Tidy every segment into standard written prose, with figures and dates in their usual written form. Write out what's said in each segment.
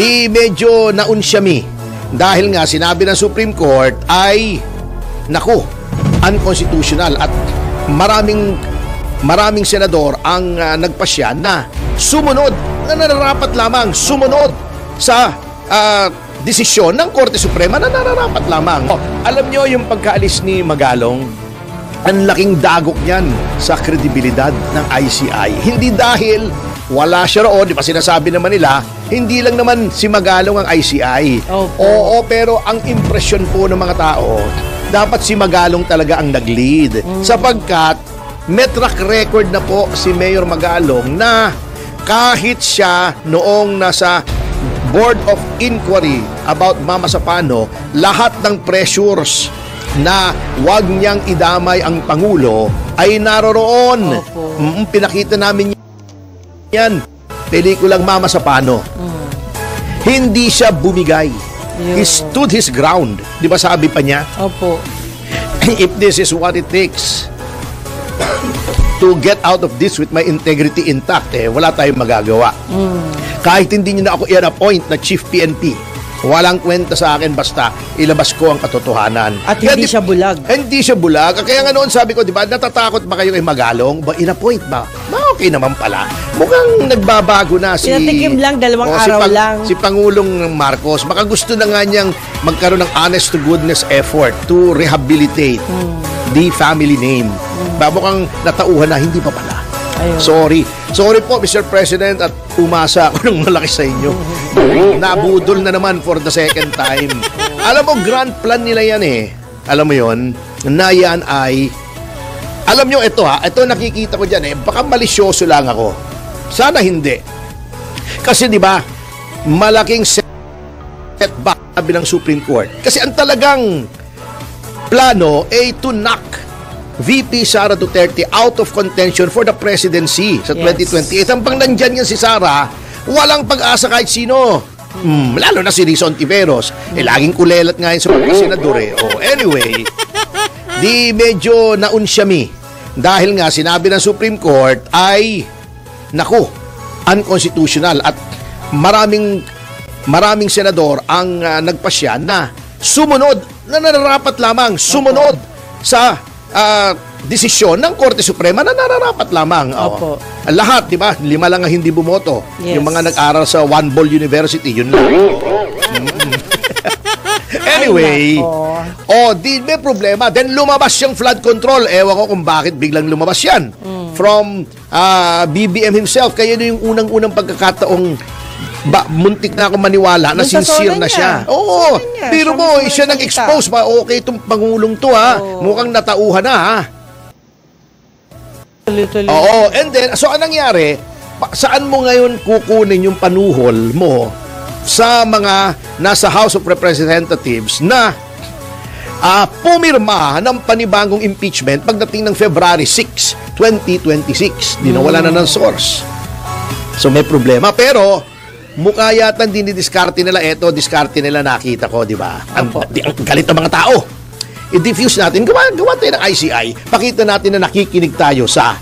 di medyo naunsyami. Dahil nga sinabi ng Supreme Court ay, naku, unconstitutional at maraming senador ang nagpasya na sumunod, na nararapat lamang sumunod sa desisyon ng Korte Suprema na nararapat lamang. Alam nyo yung pagkaalis ni Magalong, ang laking dagok niyan sa kredibilidad ng ICI. Hindi dahil wala siya roon, di ba sinasabi naman nila, hindi lang naman si Magalong ang ICI. Oo, pero ang impresyon po ng mga tao, dapat si Magalong talaga ang nag-lead. Sapagkat may track record na po si Mayor Magalong na kahit siya noong nasa Board of Inquiry about Mama Sapano, lahat ng pressures na wag niyang idamay ang Pangulo ay naroroon. Pinakita namin yan. Pelikulang Mama Sapano. Hindi siya bumigay. He stood his ground. Di ba sabi pa niya? Opo. If this is what it takes to get out of this with my integrity intact, wala tayong magagawa. Kahit hindi niyo na ako i-appoint na Chief PNP, walang kwenta sa akin basta ilabas ko ang katotohanan. At hindi siya bulag. Hindi siya bulag. Kaya nga noon sabi ko, di ba, natatakot ba kayo kay Magalong? Ba, in-appoint ba? Okay naman pala. Mukhang nagbabago na si... Pinatikim lang, 2 araw lang. Si Pangulong Marcos. Baka gusto na nga niyang magkaroon ng honest to goodness effort to rehabilitate the family name. Mukhang natauhan na, hindi pa pala. Ayun. Sorry po, Mr. President, at umasa ako ng malaki sa inyo. Nabudol na naman for the second time. Alam mo, grand plan nila yan Alam mo yon, na yan ay, alam nyo, ito nakikita ko dyan baka malisyoso lang ako. Sana hindi. Kasi di ba, malaking setback ng Supreme Court. Kasi ang talagang plano ay to knock VP Sara Duterte out of contention for the presidency sa 2028. Ang pang nandyan yan si Sara, walang pag-asa kahit sino. Lalo na si Rizon Tiveros. Laging kulelat nga yun sa mga senador anyway, di medyo naunsyami. Dahil nga sinabi ng Supreme Court ay, naku, unconstitutional at maraming senador ang nagpasya na sumunod, na nararapat lamang sumunod sa desisyon ng Korte Suprema na nararapat lamang. Opo. Lahat, di ba? 5 lang ang hindi bumoto. Yung mga nag-aral sa One Ball University, yun lang. Anyway, di may problema. Then lumabas yung flood control. Ewan ko kung bakit biglang lumabas yan. From BBM himself. Kaya yun yung unang-unang pagkakataong muntik na ako maniwala na sincere na siya. Oo, pero mo, siya nag-expose ba? Okay, itong Pangulong to mukhang natauhan na Oo, and then, so anong nangyari? Saan mo ngayon kukunin yung panuhol mo sa mga nasa House of Representatives na pumirma ng panibagong impeachment pagdating ng February 6, 2026? Di nawala na ng source. So may problema, pero mukha yata dinidiskarte nila diskarte nila nakita ko, di ba? Ang galit ng mga tao. I-diffuse natin, gawa tayo ng ICI, pakita natin na nakikinig tayo sa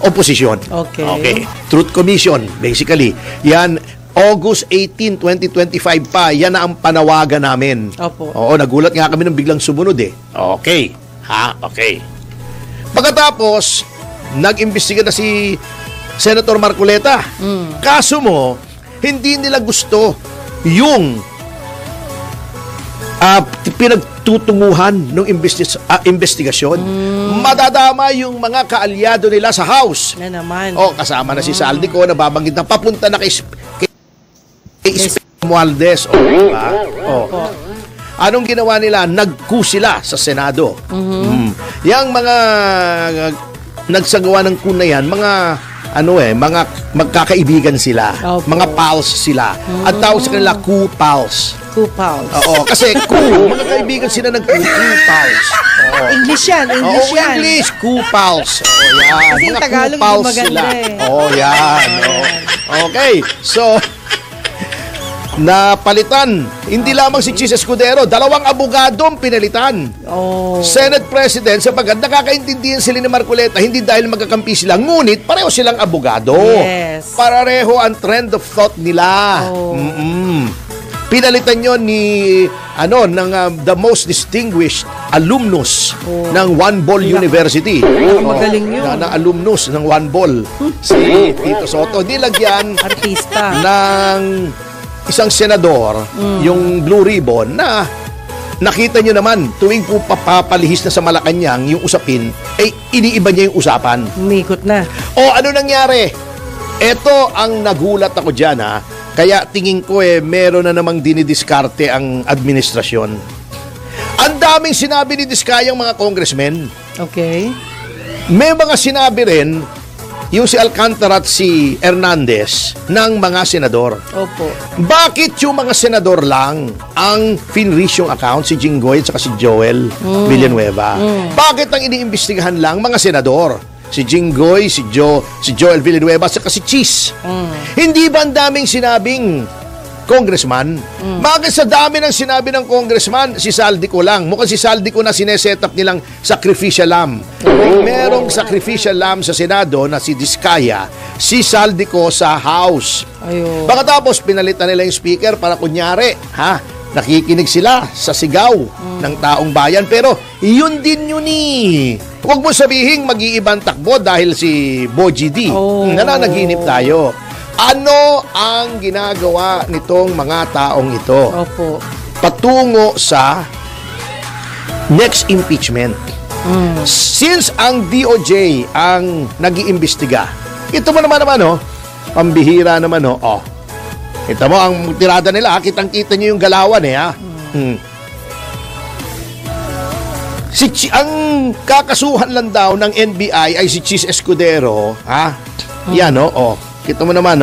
oposisyon. Okay. Truth Commission, basically. Yan, August 18, 2025 pa, yan na ang panawagan namin. Opo. Oo, nagulat nga kami nung biglang sumunod Okay. Okay. Pagkatapos, nag-imbestiga na si Senator Marcoleta. Kaso mo, hindi nila gusto yung pinagtutunguhan ng investigasyon. Madadama yung mga kaalyado nila sa House. Na naman. Kasama na si Saldi ko, nababanggit na papunta na kay Mualdez. Anong ginawa nila? Nagku sila sa Senado. Yang mga nagsagawa ng kuna yan, mga mga magkakaibigan sila. Mga pals sila. At tawag sa kanila Ku-pals. Ku-pals. Kasi mga kaibigan sila ng Ku-pals. English yan. English. Ku-pals. Yan. Kasi mga Tagalog Ku-pals maganda sila. Yan. Okay. So, napalitan. Hindi lamang si Chis Escudero, 2 abogadong pinalitan. Senate President, sapagkat nakakaintindihan sila ni Marcoleta, hindi dahil magkakampi sila, ngunit pareho silang abogado. Yes. Pareho ang trend of thought nila. Pinalitan yon ni the most distinguished alumnus ng One Ball University. Magaling yun. Na alumnus ng One Ball. Si Tito Soto. Nilagyan artista ng isang senador, yung Blue Ribbon, na nakita nyo naman, tuwing po papapalihis na sa Malacanang yung usapin, iniiba niya yung usapan. umikot na. O ano nangyari? Ito ang nagulat ako dyan, ha. Kaya tingin ko meron na namang dinidiskarte ang administrasyon. Ang daming sinabi ni Diskayang mga congressmen. Okay. May mga sinabi rin yung si Alcantara at si Hernandez ng mga senador. Opo. Bakit yung mga senador lang ang finreach yung account, si Jinggoy at saka si Joel Villanueva? Bakit ang iniimbestigahan lang mga senador? Si Jinggoy, si Joel Villanueva, saka si Cheese. Hindi ba ang daming sinabing congressman? Bakit sa dami ng sinabi ng congressman, si Saldico lang? Mukhang si Saldico na sineset up nilang sacrificial lamb. Merong sacrificial lamb sa Senado na si Diskaya, si Saldico sa House. Ayun. Baka tapos pinalitan nila yung speaker para kunyari, nakikinig sila sa sigaw ng taong bayan. Pero yun din yun Huwag mo sabihin mag-iibang takbo dahil si Boji D. Nananaginip tayo. Ano ang ginagawa nitong mga taong ito? Opo. Patungo sa next impeachment. Since ang DOJ ang nag-iimbestiga, ito mo naman, pambihira naman, ito mo, ang tirada nila, kitang-kita nyo yung galawan, ang kakasuhan lang daw ng NBI ay si Cheese Escudero, yan, kita mo naman,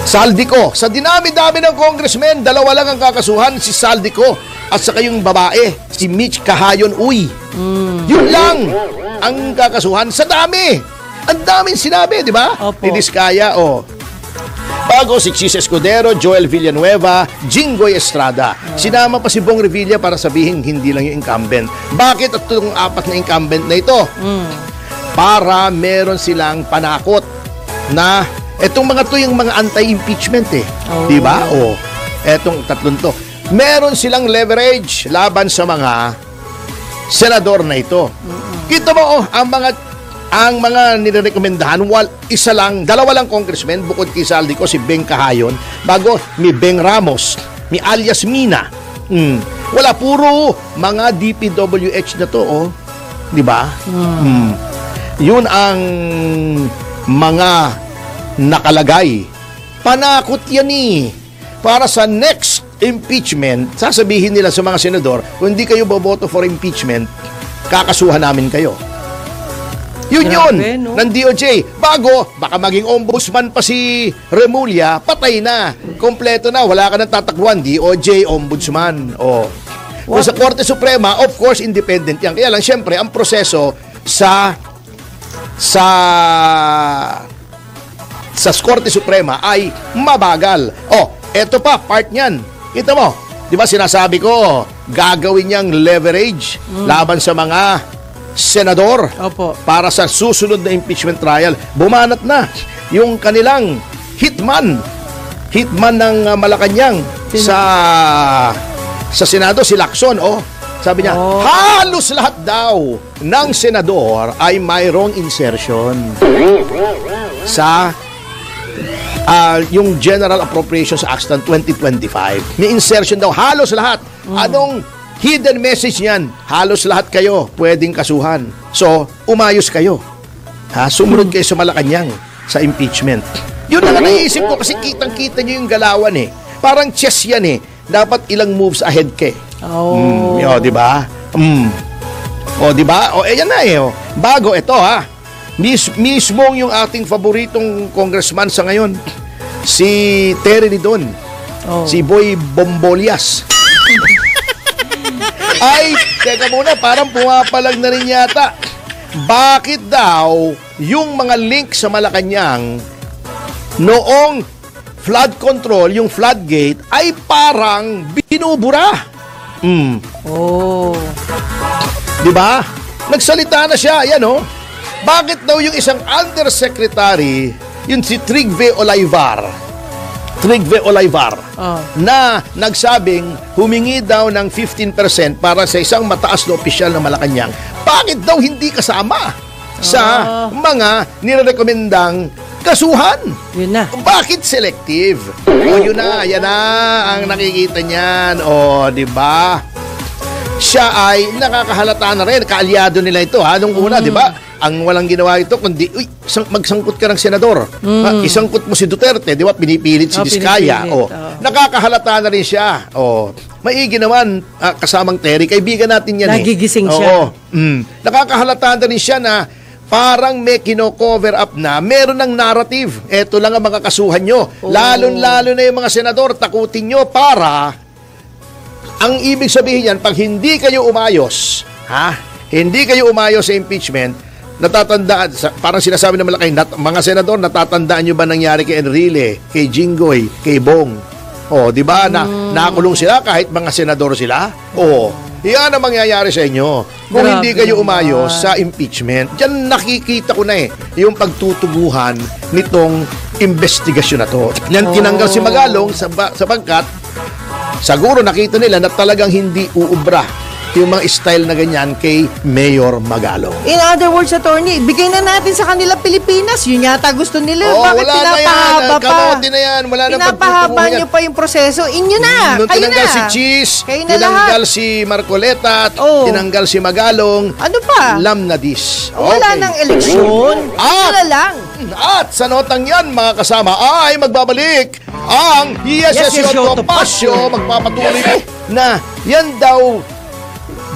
Saldico. Sa dinami-dami ng congressmen, dalawa lang ang kakasuhan, si Saldico at saka yung babae, si Mitch Kahayon Uy. Yun lang ang kakasuhan sa dami. Ang daming sinabi, di ba? Opo. Ni Diskaya, Bago si Cheese Escudero, Joel Villanueva, Jinggoy Estrada. Sinama pa si Bong Revilla para sabihin hindi lang yung incumbent. Bakit at itong 4 na incumbent na ito? Para meron silang panakot na etong mga to yung mga anti-impeachment Di ba? Etong tatlong to. Meron silang leverage laban sa mga senador na ito. Kita mo, ang mga nirekomendahan, dalawa lang congressmen bukod kay Saldico, si Beng Kahayon, bago may Beng Ramos, may alias Mina. Wala, puro mga DPWH na to, di ba? Yun ang mga nakalagay. Panakot yan para sa next impeachment, sasabihin nila sa mga senador, kung hindi kayo boboto for impeachment, kakasuhan namin kayo. Yun, ng DOJ. Bago, baka maging ombudsman pa si Remulla, patay na. Kompleto na, wala ka nang tatakbuhan. DOJ, ombudsman. Kung sa Korte Suprema, of course, independent yan. Kaya lang, syempre, ang proseso sa Korte Suprema ay mabagal. Eto pa, part niyan. Kita mo, di ba sinasabi ko, gagawin niyang leverage laban sa mga senador. Opo. Para sa susunod na impeachment trial. Bumanat na yung kanilang hitman ng Malacanang sa Senado, si Lacson. Sabi niya, halos lahat daw ng senador ay mayroong insertion sa yung General Appropriations Act ng 2025. May insertion daw, halos lahat. Anong hidden message niyan? Halos lahat kayo pwedeng kasuhan. So, umayos kayo. Sumunod kayo sa Malacanang sa impeachment. Yun ang naiisip ko kasi kitang-kita nyo yung galawan Parang chess yan Dapat ilang moves ahead ka di ba? Di ba? Ayan na Bago ito mismong yung ating favoritong congressman sa ngayon, si Terry Ridon, si Boy Bombolias. Ay, teka muna, parang pumapalag na rin yata. Bakit daw yung mga link sa Malacanang noong flood control, yung floodgate, ay parang binubura? Diba? Nagsalita na siya, Bakit daw yung isang undersecretary, yung si Trigve Olaivar, Trigve Olivar Oh. na nagsabing humingi daw ng 15% para sa isang mataas na opisyal ng Malacanang. Bakit daw hindi kasama sa mga nirekomendang kasuhan? Yun na. Bakit selective? O yun na, yan na ang nakikita niyan. O, di ba? Siya ay nakakahalata na rin. Kaalyado nila ito, ha? Nung una, di ba? Ang walang ginawa ito, kundi, magsangkot ka ng senador. Isangkot mo si Duterte, di ba? Pinipilit si Vizcaya. Pinipilit. O, nakakahalata na rin siya. O, maigi naman, kasamang Terry. Kaibigan natin yan. Nagigising siya. Oo. Nakakahalata na rin siya na parang may kino-cover up na meron ng narrative. Ito lang ang mga kasuhan nyo. Lalo-lalo na yung mga senador, takutin nyo para ang ibig sabihin yan, pag hindi kayo umayos, hindi kayo umayos sa impeachment, natatandaan, parang sinasabi ng malaki, mga senador, natatandaan nyo ba nangyari kay Enrile, kay Jinggoy, kay Bong? O, di ba, nakulong sila kahit mga senador sila? O, yan ang mangyayari sa inyo kung Grabe hindi kayo umayos naman sa impeachment. Diyan nakikita ko na yung pagtutubuhan nitong investigasyon na to. Yan tinanggal si Magalong sapagkat siguro nakita nila na talagang hindi uubra yung mga style na ganyan kay Mayor Magalong. In other words, attorney, bigay na natin sa kanila Pilipinas. Yun yata gusto nila. Bakit wala pinapahaba pa? Kamote na yan. Wala na Pinapahaba nyo pa yung proseso. Inyo na. Nung Kayo tinanggal na. si Cheese, Kayo na tinanggal si Marcoleta, tinanggal si Magalong, Ano pa? Lamnadis. Wala nang eleksyon. Wala lang. At sa notang yan, mga kasama, ay magbabalik ang Yes, Yoto Pasyo. Magpapatuloy ko na yan daw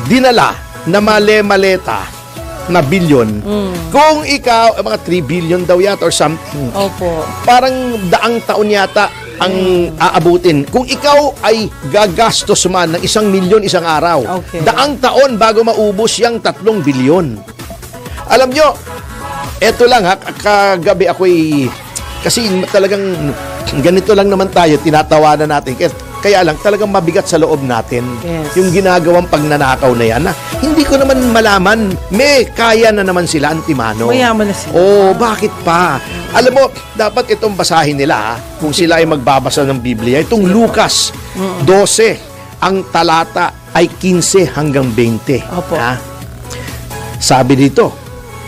dinala na male-maleta na bilyon. Kung ikaw, mga 3 billion daw yata or something. Opo. Parang daang taon yata ang aabutin. Kung ikaw ay gagastos man ng 1 milyon isang araw, Okay. daang taon bago maubos yung 3 bilyon. Alam nyo, eto lang kagabi ako'y, kasi talagang ganito lang naman tayo, tinatawanan natin. Kaya lang, talagang mabigat sa loob natin. Yes. Yung ginagawang pagnanakaw na yan. Hindi ko naman malaman, may kaya na naman sila antimano. Mayaman na sila. Bakit pa? Alam mo, dapat itong basahin nila kung sila ay magbabasa ng Biblia. Itong Lucas 12, ang talata ay 15 hanggang 20. Opo. Sabi dito,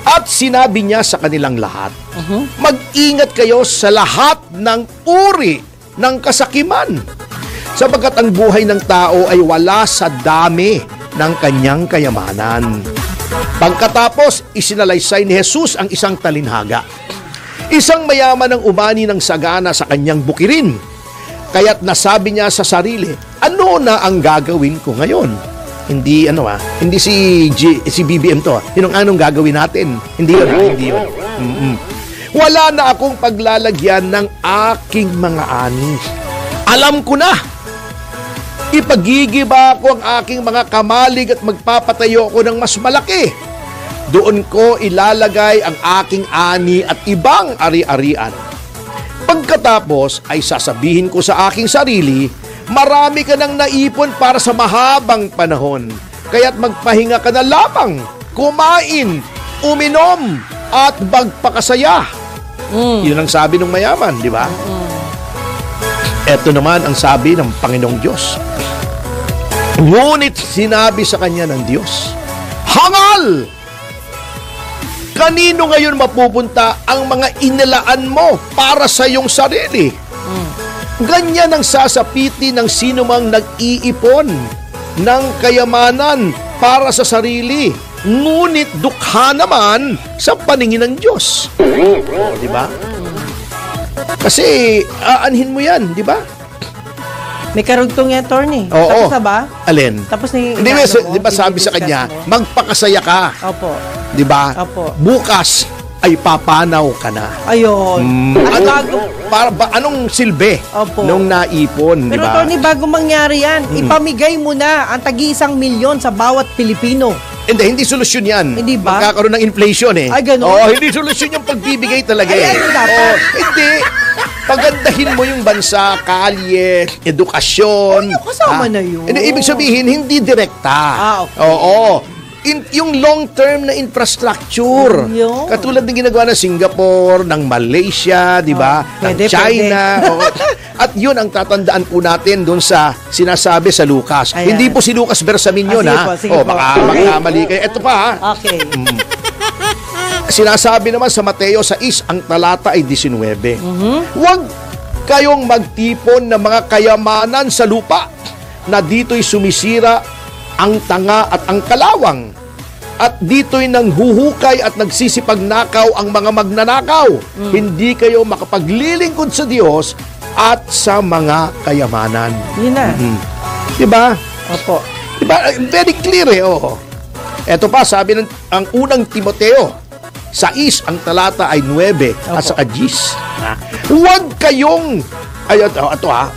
at sinabi niya sa kanilang lahat, mag-ingat kayo sa lahat ng uri ng kasakiman, sapagkat ang buhay ng tao ay wala sa dami ng kanyang kayamanan. Pagkatapos, isinalaysay ni Jesus ang isang talinhaga. Isang mayaman ang umani ng sagana sa kanyang bukirin. Kaya't nasabi niya sa sarili, ano na ang gagawin ko ngayon? Hindi hindi si BBM to. Anong gagawin natin? Hindi yun. Wala na akong paglalagyan ng aking mga ani. Alam ko na. Ipagigiba ko ang aking mga kamalig at magpapatayo ko ng mas malaki. Doon ko ilalagay ang aking ani at ibang ari-arian. Pagkatapos ay sasabihin ko sa aking sarili, marami ka nang naipon para sa mahabang panahon. Kaya't magpahinga ka na lamang, kumain, uminom, at magpakasaya. Yun ang sabi ng mayaman, di ba? Ito naman ang sabi ng Panginoong Diyos. Ngunit sinabi sa kanya ng Diyos, hangal! Kanino ngayon mapupunta ang mga inilaan mo para sa iyong sarili? Ganyan ang sasapiti ng sinumang nag-iipon ng kayamanan para sa sarili, ngunit dukha naman sa paningin ng Diyos. Di ba? Kasi aanhin mo yan, di ba? May karugtong yan, attorney. Oo. Tapos na ba? Alin? Tapos na yung Hindi, di ba sabi sa kanya, magpakasaya ka. Opo. Di ba? Opo. Bukas ay papanaw ka na. Ayun. Anong silbi Opo. nung naipon, di Pero, ba? attorney, bago mangyari yan, ipamigay mo na ang tagi-1 milyon sa bawat Pilipino. Hindi solusyon yan. Hindi ba? Magkakaroon ng inflation eh. Ay, ganun? Hindi solusyon yung pagbibigay talaga Ay, eh. ano dapat? Hindi. Pagandahin mo yung bansa, kalye, edukasyon. Kasama na yun. Ibig sabihin, hindi direkta. Okay. Oo. yung long-term na infrastructure. Ayun. Katulad ng ginagawa ng Singapore, ng Malaysia, di ba? Ng Pwede, China. Oo. At yun ang tatandaan po natin doon sa sinasabi sa Lucas. Ayan. Hindi po si Lucas Bersamin yun, sige ha? po, sige po. Baka Okay. magkamali kayo. Ito pa, ha? Okay. Sinasabi naman sa Mateo 6, ang talata ay 19. Huwag kayong magtipon ng mga kayamanan sa lupa na dito'y sumisira ang tanga at ang kalawang. At dito'y nanghuhukay at nagsisipagnakaw ang mga magnanakaw. Hindi kayo makapaglilingkod sa Diyos at sa mga kayamanan. Yun na. Diba? Opo. Diba? Very clear eh. Oh. Ito pa, sabi ng ang unang Timoteo, 6, ang talata ay 9 at saka 10. Huwag kayong, ito ha,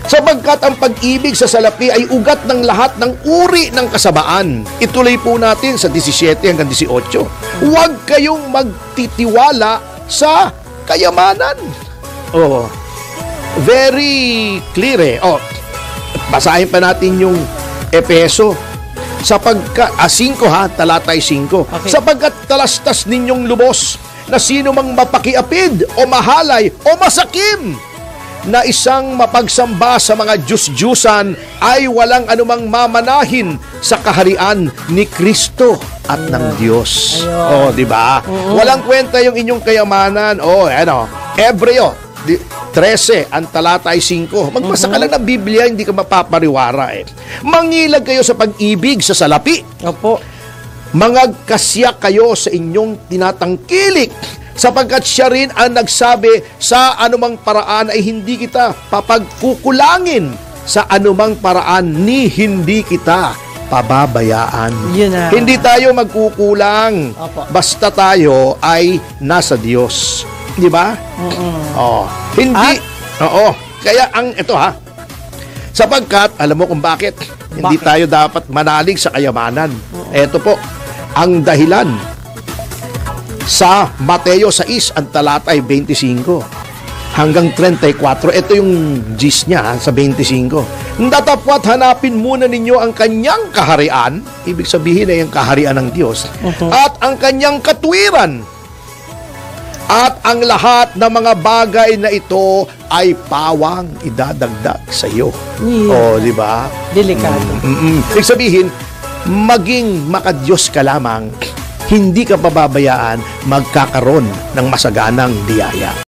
sapagkat ang pag-ibig sa salapi ay ugat ng lahat ng uri ng kasabaan. Ituloy po natin sa 17 hanggang 18. Huwag kayong magtitiwala sa kayamanan. Very clear eh. Basahin pa natin yung Epeso. Sapagkat, 5 ha, talata ay 5. Okay. Sapagkat talastas ninyong lubos na sino mang mapakiapid o mahalay o masakim na isang mapagsamba sa mga Diyos-Diyusan ay walang anumang mamanahin sa kaharian ni Kristo at ng Diyos. Di ba? Walang kwenta yung inyong kayamanan. Hebreo 13, ang talata ay 5. Magbasa ka lang ng Biblia, hindi ka mapapariwara eh. Mangilag kayo sa pag-ibig sa salapi. Opo. Mangagkasya kayo sa inyong tinatangkilik, sapagkat siya rin ang nagsabi, sa anumang paraan ay hindi kita papagkukulangin, sa anumang paraan ni hindi kita pababayaan. Yun na. Hindi tayo magkukulang. Opo. Basta tayo ay nasa Diyos. Di ba? Hindi. Kaya ito ha. Sapagkat, alam mo kung bakit? Hindi tayo dapat manalig sa kayamanan. Ito po, ang dahilan sa Mateo 6, ang talata ay 25 hanggang 34. Ito yung gist niya sa 25. Datapwat hanapin muna ninyo ang kanyang kaharian, ibig sabihin ay ang kaharian ng Diyos, at ang kanyang katuwiran. At ang lahat ng mga bagay na ito ay pawang idadagdag sa iyo. Yeah. Di ba? Delikado. Ibig sabihin, maging makadiyos ka lamang, hindi ka pababayaan, magkakaroon ng masaganang biyaya.